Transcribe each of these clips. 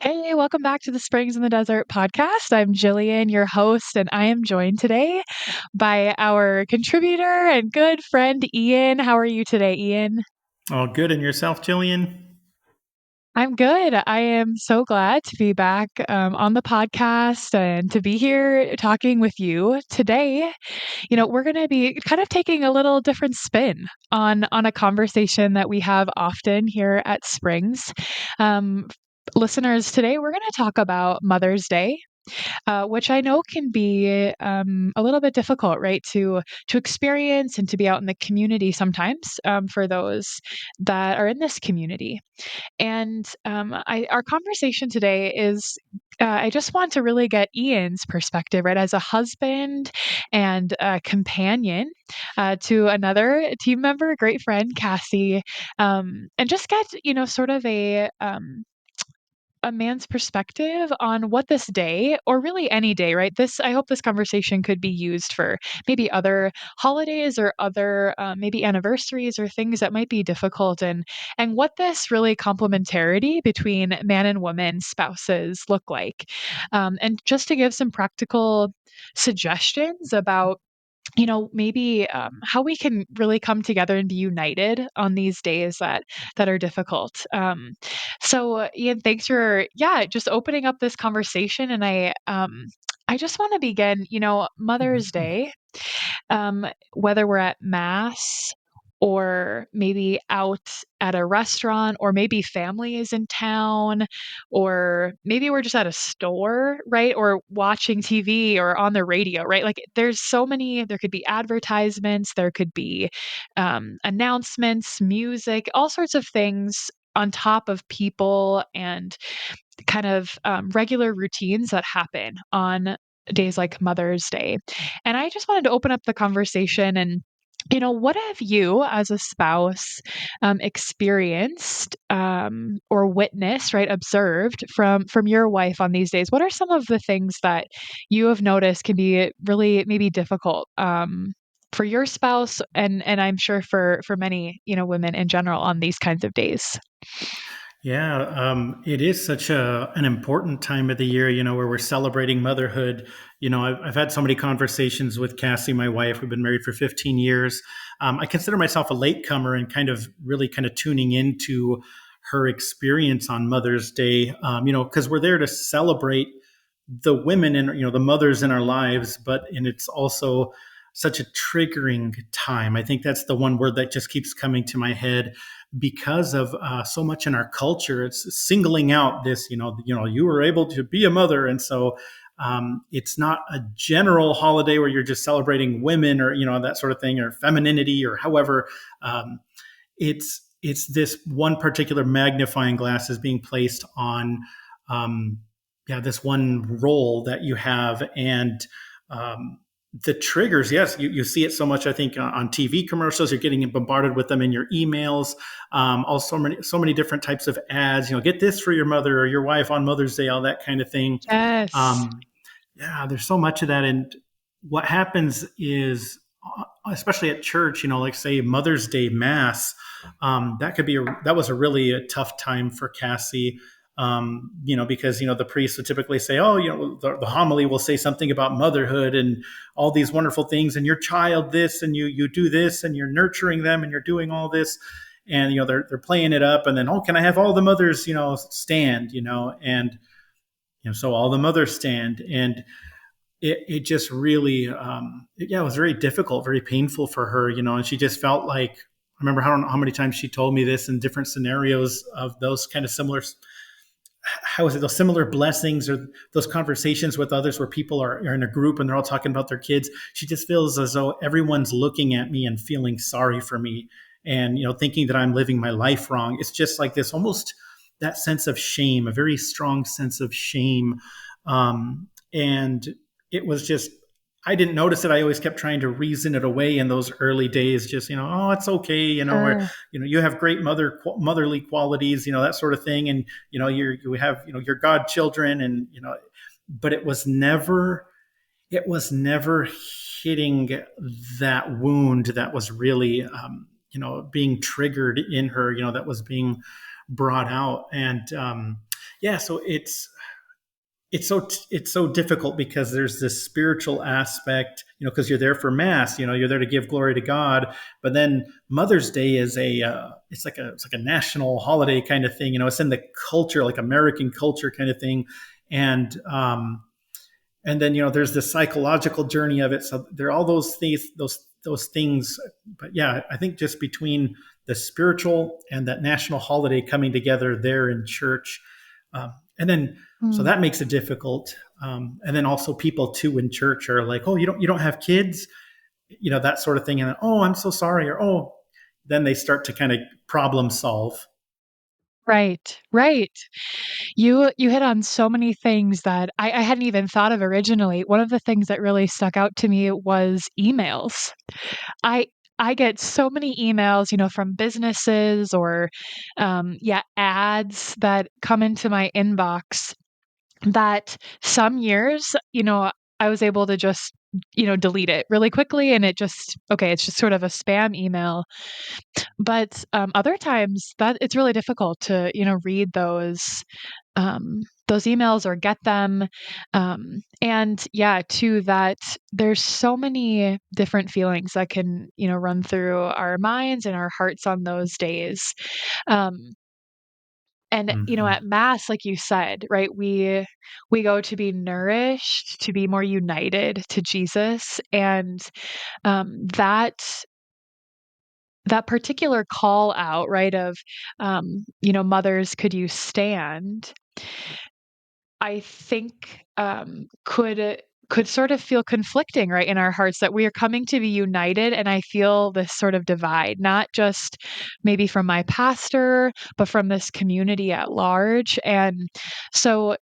Hey, welcome back to the Springs in the Desert podcast. I'm Jillian, your host, and I am joined today by our contributor and good friend, Ian. How are you today, Ian? All good. And yourself, Jillian? I'm good. I am so glad to be back on the podcast and to be here talking with you today. We're going to be kind of taking a little different spin on a conversation that we have often here at Springs. Um, Listeners, today we're going to talk about Mother's Day, which I know can be a little bit difficult, right? To experience and to be out in the community sometimes for those that are in this community. And our conversation today is. I just want to really get Ian's perspective, right, as a husband and a companion to another team member, great friend, Cassie, and just get, sort of a man's perspective on what this day or really any day, right? I hope this conversation could be used for maybe other holidays or other maybe anniversaries or things that might be difficult and what this really complementarity between man and woman spouses look like. And just to give some practical suggestions about maybe how we can really come together and be united on these days that are difficult. Ian, thanks for just opening up this conversation, and I just want to begin. Mother's Day, whether we're at mass or maybe out at a restaurant, or maybe family is in town, or maybe we're just at a store, right? Or watching TV or on the radio, right? Like there could be advertisements, there could be announcements, music, all sorts of things on top of people and kind of regular routines that happen on days like Mother's Day. And I just wanted to open up the conversation and what have you as a spouse experienced or witnessed, right, observed from your wife on these days? What are some of the things that you have noticed can be really maybe difficult for your spouse and I'm sure for many, women in general on these kinds of days? Yeah, it is such an important time of the year, where we're celebrating motherhood. I've had so many conversations with Cassie, my wife. We've been married for 15 years. I consider myself a latecomer and kind of tuning into her experience on Mother's Day, because we're there to celebrate the women and the mothers in our lives, and it's also such a triggering time. I think that's the one word that just keeps coming to my head because of so much in our culture. It's singling out this, you were able to be a mother, and so it's not a general holiday where you're just celebrating women or that sort of thing, or femininity, or however. It's this one particular magnifying glass is being placed on um, this one role that you have. And the triggers, yes, you see it so much. I think on TV commercials, you're getting bombarded with them in your emails. Also so many different types of ads. Get this for your mother or your wife on Mother's Day, all that kind of thing. Yes. Um, yeah, there's so much of that. And what happens is, especially at church, like say Mother's Day Mass, that was a really a tough time for Cassie. Because the priest would typically say, "Oh, the homily will say something about motherhood and all these wonderful things, and your child this, and you do this, and you're nurturing them, and you're doing all this." And they're playing it up, and then, "Oh, can I have all the mothers stand?" And so all the mothers stand, and it just really, it was very difficult, very painful for her, and she just felt like, I remember, I don't know how many times she told me this in different scenarios of those kind of similar, how is it, those similar blessings or those conversations with others where people are in a group and they're all talking about their kids. She just feels as though everyone's looking at me and feeling sorry for me, and thinking that I'm living my life wrong. It's just like this, almost that sense of shame, a very strong sense of shame. And it was just, I didn't notice it. I always kept trying to reason it away in those early days. Just oh, it's okay, or Sure. you have great motherly qualities, that sort of thing, and you have your godchildren, and but it was never hitting that wound that was really being triggered in her, that was being brought out. And yeah, so it's so difficult because there's this spiritual aspect, because you're there for mass, you're there to give glory to God. But then Mother's Day is it's like a national holiday kind of thing. It's in the culture, like American culture kind of thing. And um and then there's the psychological journey of it. So there are all those things. But yeah, I think just between the spiritual and that national holiday coming together there in church, and then so Mm. that makes it difficult. And then also people too in church are like, oh, you don't have kids, that sort of thing. And then, oh, I'm so sorry, or oh, then they start to kind of problem solve. Right, right. You hit on so many things that I hadn't even thought of originally. One of the things that really stuck out to me was emails. I I get so many emails, from businesses or, yeah, ads that come into my inbox that some years, I was able to just, delete it really quickly and it just okay, it's just sort of a spam email. But, other times that it's really difficult to, read those emails or get them. And yeah, to that, there's so many different feelings that can, run through our minds and our hearts on those days. Um, and Hmm. at mass, like you said, right, we go to be nourished, to be more united to Jesus, and that particular call out, right, of mothers, could you stand? I think, could sort of feel conflicting, right, in our hearts that we are coming to be united, and I feel this sort of divide, not just maybe from my pastor, but from this community at large. And so,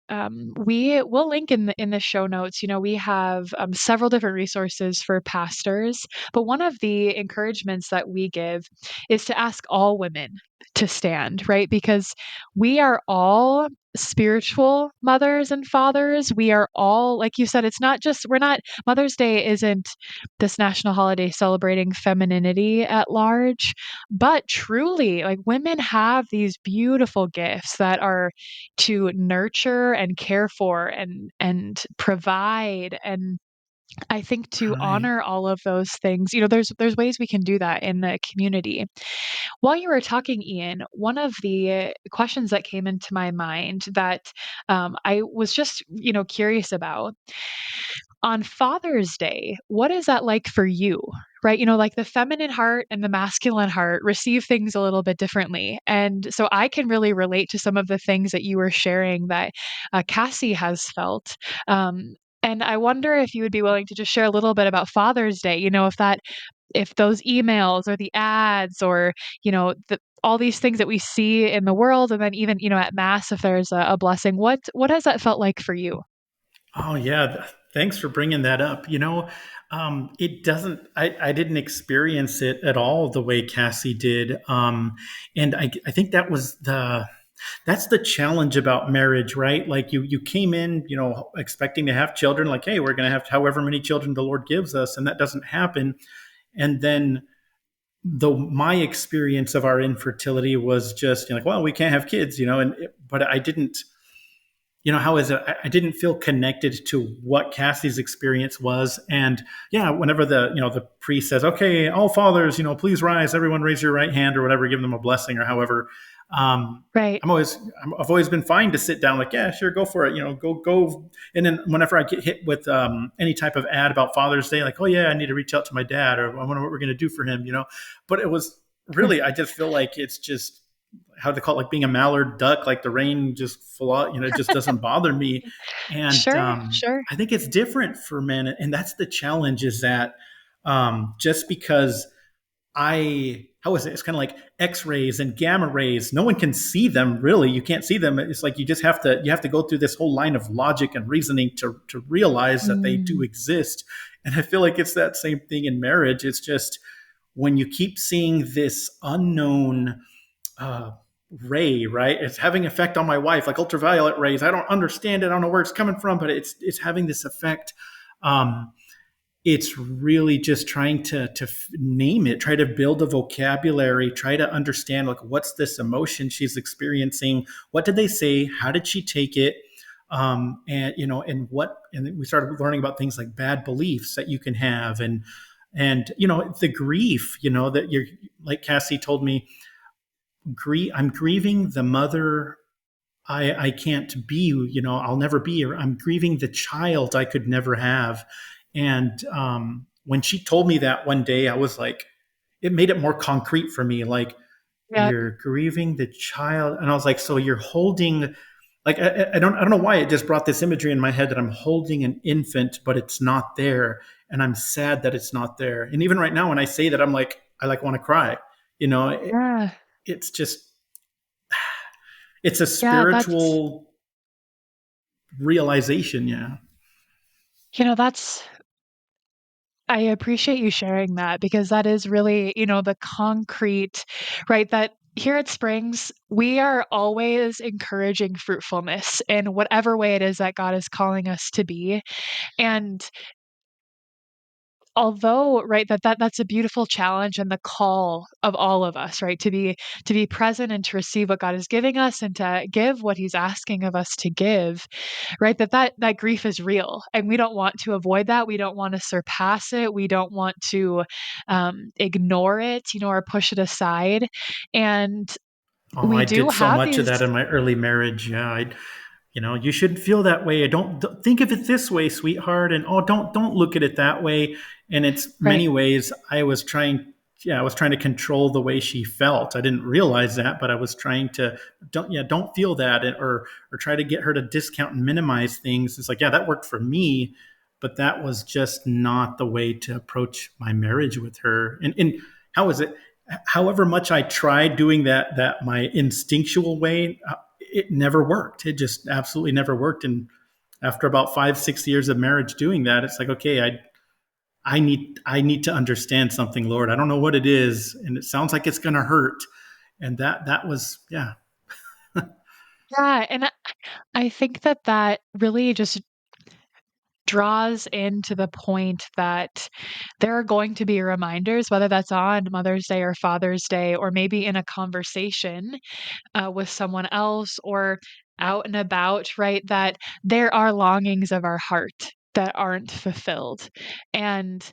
we will link in the show notes. We have several different resources for pastors, but one of the encouragements that we give is to ask all women to stand, right? Because we are all spiritual mothers and fathers. We are all, like you said, it's not just, we're not, Mother's Day isn't this national holiday celebrating femininity at large, but truly, like, women have these beautiful gifts that are to nurture and care for and provide. And I think to Right. honor all of those things, there's ways we can do that in the community. While you were talking, Ian, one of the questions that came into my mind that I was just, curious about on Father's Day, what is that like for you? Right? Like the feminine heart and the masculine heart receive things a little bit differently. And so I can really relate to some of the things that you were sharing that Cassie has felt. And I wonder if you would be willing to just share a little bit about Father's Day, if those emails or the ads or, all these things that we see in the world, and then even, at mass, if there's a blessing, what has that felt like for you? Oh yeah, thanks for bringing that up. It doesn't. I didn't experience it at all the way Cassie did, and I think that's the challenge about marriage, right? Like you came in, expecting to have children, like, hey, we're going to have however many children the Lord gives us, and that doesn't happen. And then my experience of our infertility was just like, well, we can't have kids, but I didn't, how is it? I didn't feel connected to what Cassie's experience was. And yeah, whenever the priest says, okay, all fathers, please rise, everyone raise your right hand or whatever, give them a blessing or however, um, Right. I've always been fine to sit down, like, yeah, sure, go for it, go. And then whenever I get hit with any type of ad about Father's Day, like, oh yeah, I need to reach out to my dad, or I wonder what we're going to do for him, but it was really, I just feel like it's just, how they call it, like being a mallard duck, like the rain just full out, it just doesn't bother me. And Sure, sure. I think it's different for men. And that's the challenge, is that just because how is it? It's kind of like X-rays and gamma rays. No one can see them, really. You can't see them. It's like you have to go through this whole line of logic and reasoning to realize that they do Mm, exist. And I feel like it's that same thing in marriage. It's just when you keep seeing this unknown uh, ray, right? It's having effect on my wife, like ultraviolet rays. I don't understand it. I don't know where it's coming from, but it's having this effect. Um, it's really just trying to name it, try to build a vocabulary, try to understand like what's this emotion she's experiencing, what did they say, how did she take it, and and we started learning about things like bad beliefs that you can have, and the grief, that you're, like Cassie told me, I'm grieving the mother I can't be, I'll never be, or I'm grieving the child I could never have. And when she told me that one day, I was like, it made it more concrete for me. Like, Yeah. you're grieving the child, and I was like, so you're holding, like, I don't know why it just brought this imagery in my head that I'm holding an infant, but it's not there, and I'm sad that it's not there. And even right now, when I say that, I'm like, I like want to cry. You know, it, Yeah. it's just it's a Yeah, that's spiritual realization. Yeah. that's I appreciate you sharing that because that is really, the concrete, right? That here at Springs, we are always encouraging fruitfulness in whatever way it is that God is calling us to be. And although, right, that's a beautiful challenge and the call of all of us, right, to be present and to receive what God is giving us and to give what He's asking of us to give, right? That grief is real, and we don't want to avoid that. We don't want to surpass it. We don't want to ignore it, or push it aside. And Oh, we I do did so have much of these, that in my early marriage. Yeah, you shouldn't feel that way. Don't think of it this way, sweetheart. And oh, don't look at it that way. And it's right? many ways I was trying to control the way she felt. I didn't realize that, but I was trying to don't feel that, or try to get her to discount and minimize things. It's like, yeah, that worked for me, but that was just not the way to approach my marriage with her. And how was it? However much I tried doing that my instinctual way, it never worked. It just absolutely never worked. And after about 5-6 years of marriage doing that, it's like, okay, I need to understand something, Lord. I don't know what it is, and it sounds like it's going to hurt. And that was, yeah. Yeah, and I think that really just draws into the point that there are going to be reminders, whether that's on Mother's Day or Father's Day, or maybe in a conversation with someone else or out and about, right? That there are longings of our heart that aren't fulfilled. And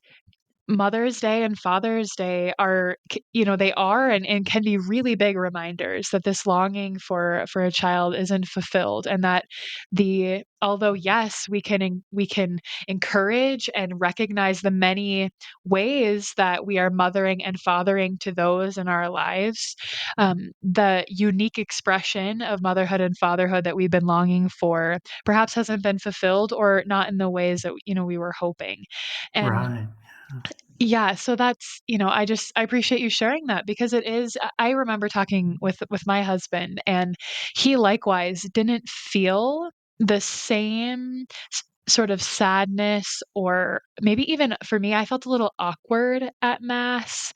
Mother's Day and Father's Day are, they are and can be really big reminders that this longing for a child isn't fulfilled, and that although yes, we can encourage and recognize the many ways that we are mothering and fathering to those in our lives, the unique expression of motherhood and fatherhood that we've been longing for perhaps hasn't been fulfilled or not in the ways that we were hoping. And Right. yeah, so that's, I appreciate you sharing that because it is I remember talking with my husband, and he likewise didn't feel the same sort of sadness, or maybe even for me, I felt a little awkward at mass,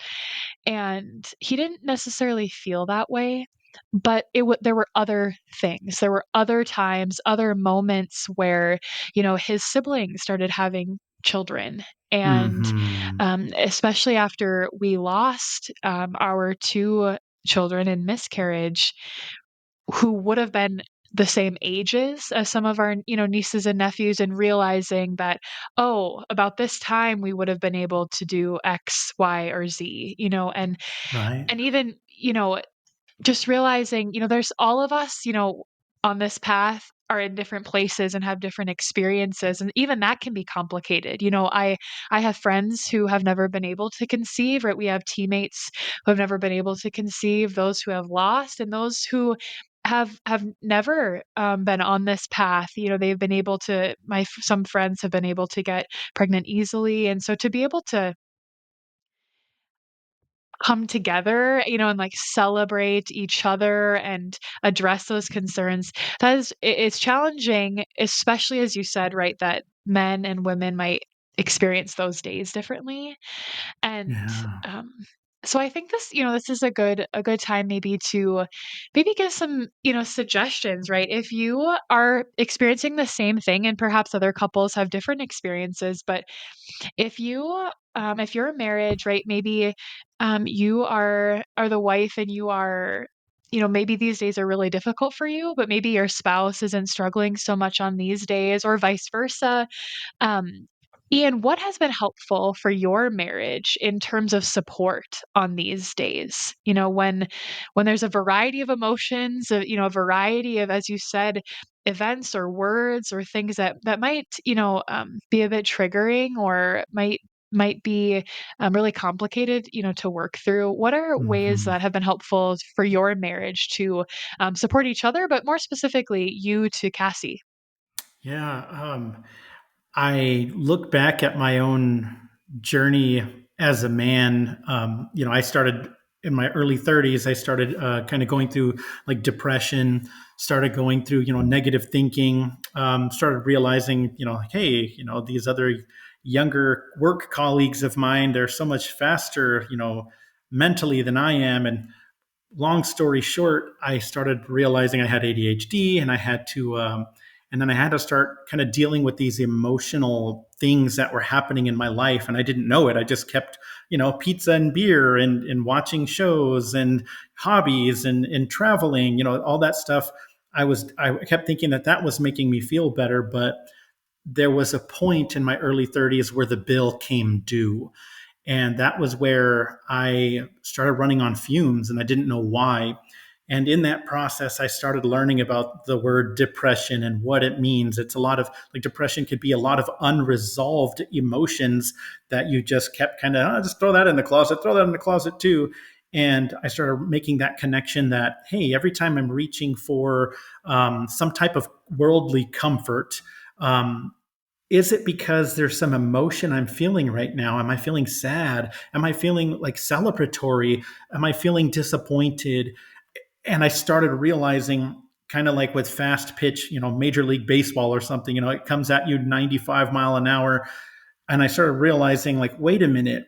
and he didn't necessarily feel that way, but there were other things. There were other times, other moments where, his siblings started having children, and Hmm. especially after we lost our two children in miscarriage, who would have been the same ages as some of our, nieces and nephews, and realizing that, oh, about this time we would have been able to do X, Y, or Z, Right. and even, just realizing, there's all of us, on this path are in different places and have different experiences. And even that can be complicated. I have friends who have never been able to conceive, right? We have teammates who have never been able to conceive, those who have lost, and those who have never been on this path. They've been able to, some friends have been able to get pregnant easily. And so to be able to come together, and like celebrate each other and address those concerns. It's challenging, especially as you said, right, that men and women might experience those days differently. And Yeah. So I think this is a good time maybe to maybe give some, suggestions, right? If you are experiencing the same thing and perhaps other couples have different experiences, but if you're a marriage, right, maybe you are the wife and you are, maybe these days are really difficult for you, but maybe your spouse isn't struggling so much on these days or vice versa. um, Ian, what has been helpful for your marriage in terms of support on these days? When there's a variety of emotions, a variety of, as you said, events or words or things that might, be a bit triggering or might be really complicated, to work through. What are ways Hmm. that have been helpful for your marriage to support each other, but more specifically, you to Cassie? Yeah. I look back at my own journey as a man. I started in my early 30s. I started kind of going through like depression, started going through, negative thinking, started realizing, like, hey, these other younger work colleagues of mine, they're so much faster, mentally than I am. And long story short, I started realizing I had ADHD, and then I had to start kind of dealing with these emotional things that were happening in my life, and I didn't know it. I just kept, pizza and beer and watching shows and hobbies and traveling, all that stuff. I kept thinking that was making me feel better, but there was a point in my early 30s where the bill came due, and that was where I started running on fumes and I didn't know why. And in that process, I started learning about the word depression and what it means. It's a lot of like depression could be a lot of unresolved emotions that you just kept kind of, just throw that in the closet, throw that in the closet too. And I started making that connection that, hey, every time I'm reaching for some type of worldly comfort, um, is it because there's some emotion I'm feeling right now? Am I feeling sad? Am I feeling like celebratory? Am I feeling disappointed? And I started realizing, kind of like with fast pitch, Major League Baseball or something, it comes at you 95 mile an hour. And I started realizing, like, wait a minute,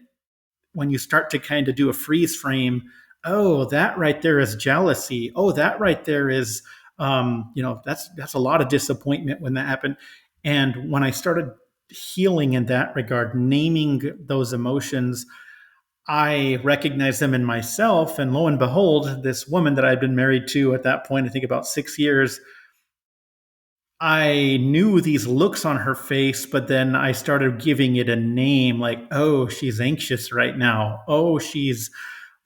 when you start to kind of do a freeze frame, oh, that right there is jealousy. Oh, that right there is, that's a lot of disappointment when that happened. And when I started healing in that regard, naming those emotions, I recognized them in myself. And lo and behold, this woman that I'd been married to at that point, I think about 6 years, I knew these looks on her face, but then I started giving it a name like, oh, she's anxious right now. Oh, she's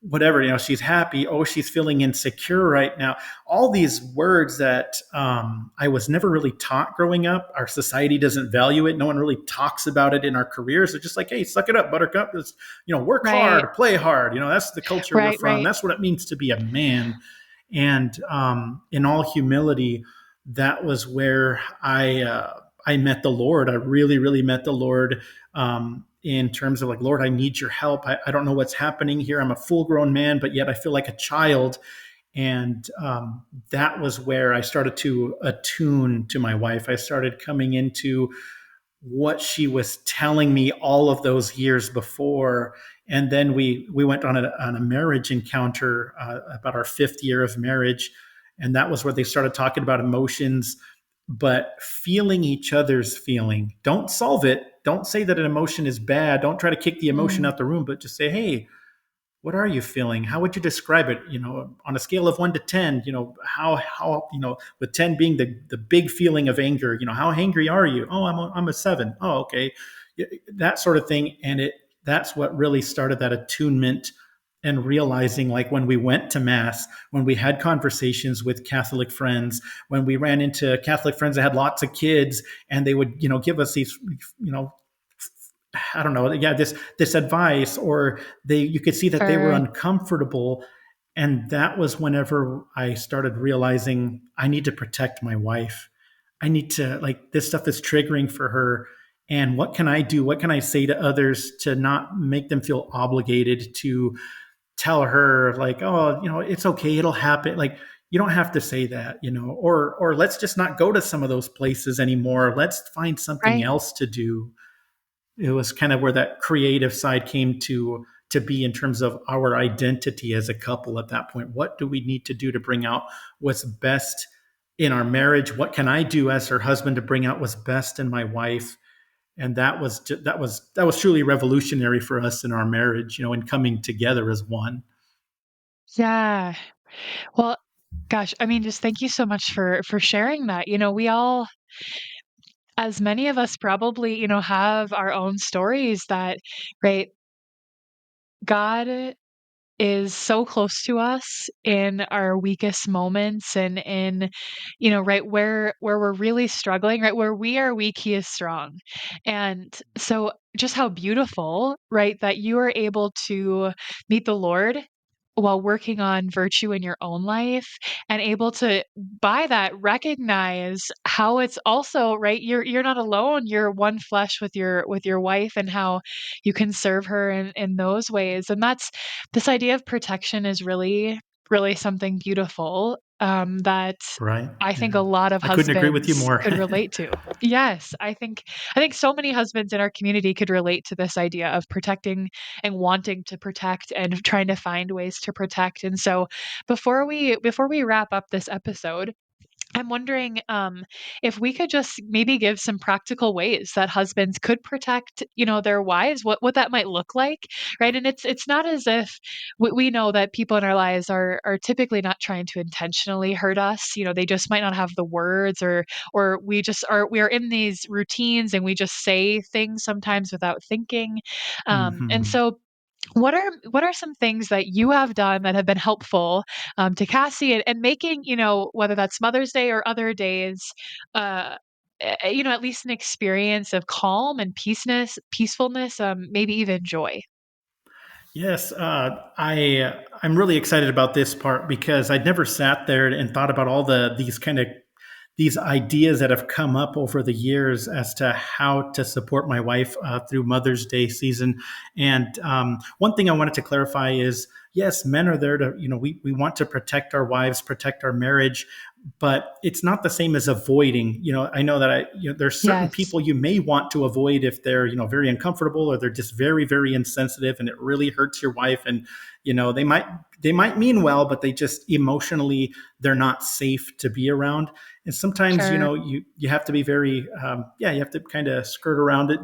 whatever, she's happy. Oh, she's feeling insecure right now. All these words that I was never really taught growing up. Our society doesn't value it. No one really talks about it in our careers. They're just like, hey, suck it up, buttercup. It's, work Right, hard, play hard. That's the culture we're right, from. right. That's what it means to be a man. And in all humility, that was where I met the Lord. I really, really met the Lord, in terms of like, Lord, I need your help. I don't know what's happening here. I'm a full grown man, but yet I feel like a child. And that was where I started to attune to my wife. I started coming into what she was telling me all of those years before. And then we went on a marriage encounter about our 5th year of marriage, and that was where they started talking about emotions, but feeling each other's feeling. Don't solve it. Don't say that an emotion is bad. Don't try to kick the emotion Mm, out the room, but just say, hey, what are you feeling? How would you describe it? On a scale of 1 to 10, how, with 10 being the big feeling of anger, how angry are you? Oh, I'm a 7. Oh, okay. That sort of thing. And that's what really started that attunement and realizing, like, when we went to mass, when we had conversations with Catholic friends, when we ran into Catholic friends that had lots of kids, and they would, give us these, you know, I don't know, yeah, this advice, or you could see that they were sure. uncomfortable. And that was whenever I started realizing I need to protect my wife. I need to, like, this stuff is triggering for her. And what can I do? What can I say to others to not make them feel obligated to tell her, like, oh, it's okay, it'll happen. Like, you don't have to say that, or let's just not go to some of those places anymore. Let's find something Right. else to do. It was kind of where that creative side came to to be in terms of our identity as a couple at that point. What do we need to do to bring out what's best in our marriage? What can I do as her husband to bring out what's best in my wife? And that was truly revolutionary for us in our marriage, and coming together as one. Yeah. Well, gosh, I mean, just thank you so much for sharing that. We all, as many of us probably, have our own stories that, right, God is so close to us in our weakest moments and in, right where we're really struggling, right? Where we are weak, he is strong. And so just how beautiful, right, that you are able to meet the Lord while working on virtue in your own life and able to by that recognize how it's also right you're not alone, you're one flesh with your wife, and how you can serve her in those ways. And that's this idea of protection is really, really something beautiful, that Right. I think a Yeah. lot of I couldn't agree with you husbands more. could relate to. Yes, I think so many husbands in our community could relate to this idea of protecting and wanting to protect and trying to find ways to protect. And so before we wrap up this episode, I'm wondering, if we could just maybe give some practical ways that husbands could protect, their wives, what that might look like, right? And it's not as if we know that people in our lives are typically not trying to intentionally hurt us. They just might not have the words, or we are in these routines and we just say things sometimes without thinking. And Hmm. so what are some things that you have done that have been helpful, to Cassie, and making, whether that's Mother's Day or other days, uh, at least an experience of calm and peacefulness, maybe even joy. Yes, I'm really excited about this part because I'd never sat there and thought about all these ideas that have come up over the years as to how to support my wife through Mother's Day season. And one thing I wanted to clarify is, yes, men are there to, we want to protect our wives, protect our marriage, but it's not the same as avoiding. I know that there's certain Yes, people you may want to avoid if they're, very uncomfortable, or they're just very, very insensitive, and it really hurts your wife. And, they might mean well, but they just emotionally, they're not safe to be around. And sometimes, sure. you have to be very, you have to kind of skirt around it,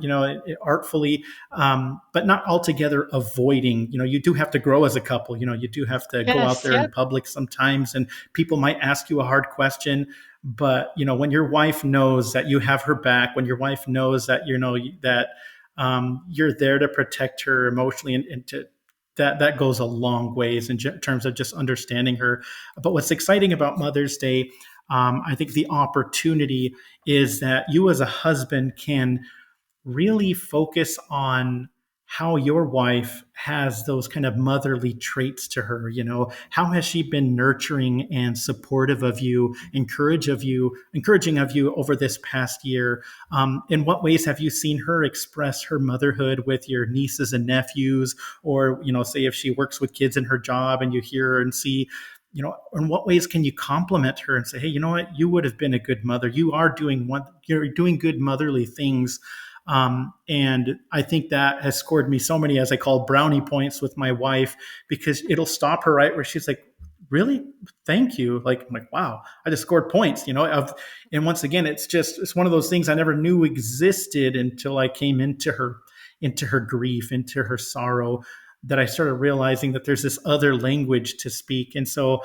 artfully, but not altogether avoiding. You do have to grow as a couple. You do have to go out Yes, there in yep, public sometimes, and people might ask you a hard question. But when your wife knows that you have her back, when your wife knows that that you're there to protect her emotionally, and to that goes a long ways in terms of just understanding her. But what's exciting about Mother's Day, I think the opportunity is that you as a husband can really focus on how your wife has those kind of motherly traits to her. How has she been nurturing and supportive of you, encouraging of you over this past year? In what ways have you seen her express her motherhood with your nieces and nephews? Or, say if she works with kids in her job and you hear her and see, in what ways can you compliment her and say, hey, you know what, you would have been a good mother. You're doing good motherly things. And I think that has scored me so many, as I call, brownie points with my wife, because it'll stop her right where she's like, really? Thank you. Like, I'm like, wow, I just scored points, and once again, it's one of those things I never knew existed until I came into her grief, into her sorrow, that I started realizing that there's this other language to speak. And so,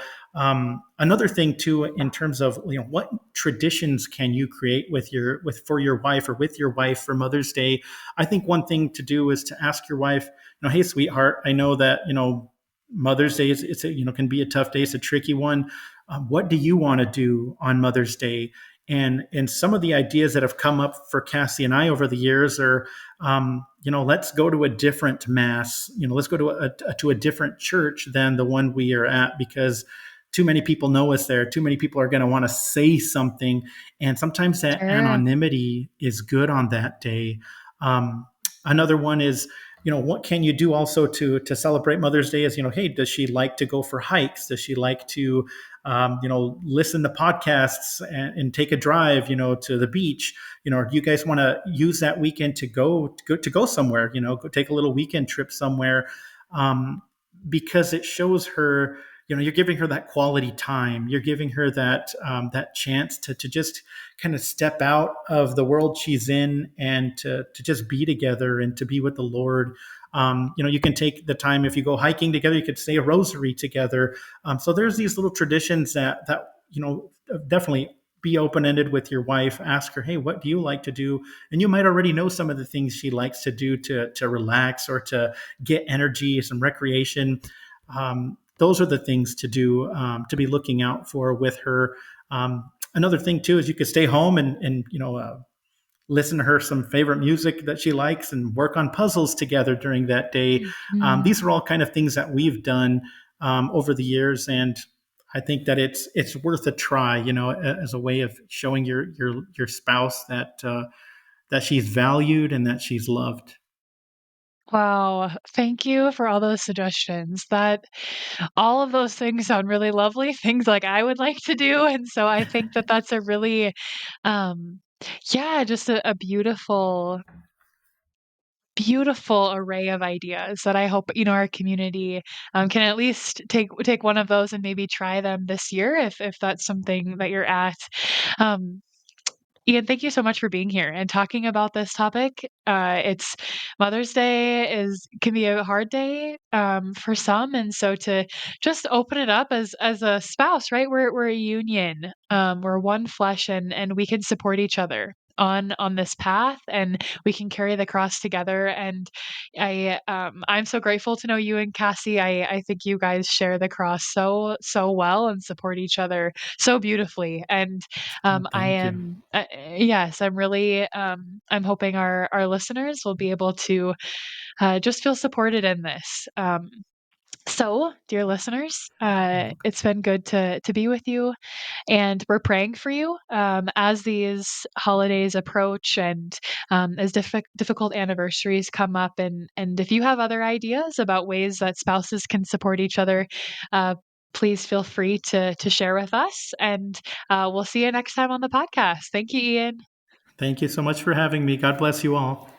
another thing too, in terms of what traditions can you create for your wife, or with your wife for Mother's Day. I think one thing to do is to ask your wife, hey, sweetheart, I know that Mother's Day can be a tough day, it's a tricky one. What do you want to do on Mother's Day? And some of the ideas that have come up for Cassie and I over the years are, let's go to a different mass. Let's go to a different church than the one we are at, because too many people know us there. Too many people are going to want to say something, and sometimes that sure. anonymity is good on that day. Um, Another one is, what can you do also to celebrate Mother's Day? Is, hey, does she like to go for hikes? Does she like to listen to podcasts and take a drive, to the beach? Or do you guys want to use that weekend to go somewhere? Go take a little weekend trip somewhere. um, because it shows her, you're giving her that quality time. You're giving her that chance to just kind of step out of the world she's in and to just be together and to be with the Lord. You can take the time, if you go hiking together, you could say a rosary together. So there's these little traditions that definitely be open ended with your wife. Ask her, hey, what do you like to do? And you might already know some of the things she likes to do to relax or to get energy, some recreation. Those are the things to do, to be looking out for with her. Another thing too is you could stay home and listen to her some favorite music that she likes and work on puzzles together during that day. Mhm. These are all kind of things that we've done over the years, and I think that it's worth a try. As a way of showing your spouse that she's valued and that she's loved. Wow, thank you for all those suggestions. That all of those things sound really lovely, things like I would like to do, and so I think that that's a really, um, yeah, just a beautiful beautiful array of ideas that I hope, our community, can at least take one of those and maybe try them this year if that's something that you're at. Um, Ian, thank you so much for being here and talking about this topic. It's Mother's Day can be a hard day for some, and so to just open it up as a spouse, right? We're a union. We're one flesh, and we can support each other on this path, and we can carry the cross together. And I'm so grateful to know you and Cassie. I think you guys share the cross so well and support each other so beautifully. And I Thank you. am, yes, I'm really, I'm hoping our listeners will be able to just feel supported in this. So, dear listeners, it's been good to be with you, and we're praying for you as these holidays approach and as difficult anniversaries come up. And if you have other ideas about ways that spouses can support each other, uh, please feel free to share with us. And we'll see you next time on the podcast. Thank you, Ian. Thank you so much for having me. God bless you all.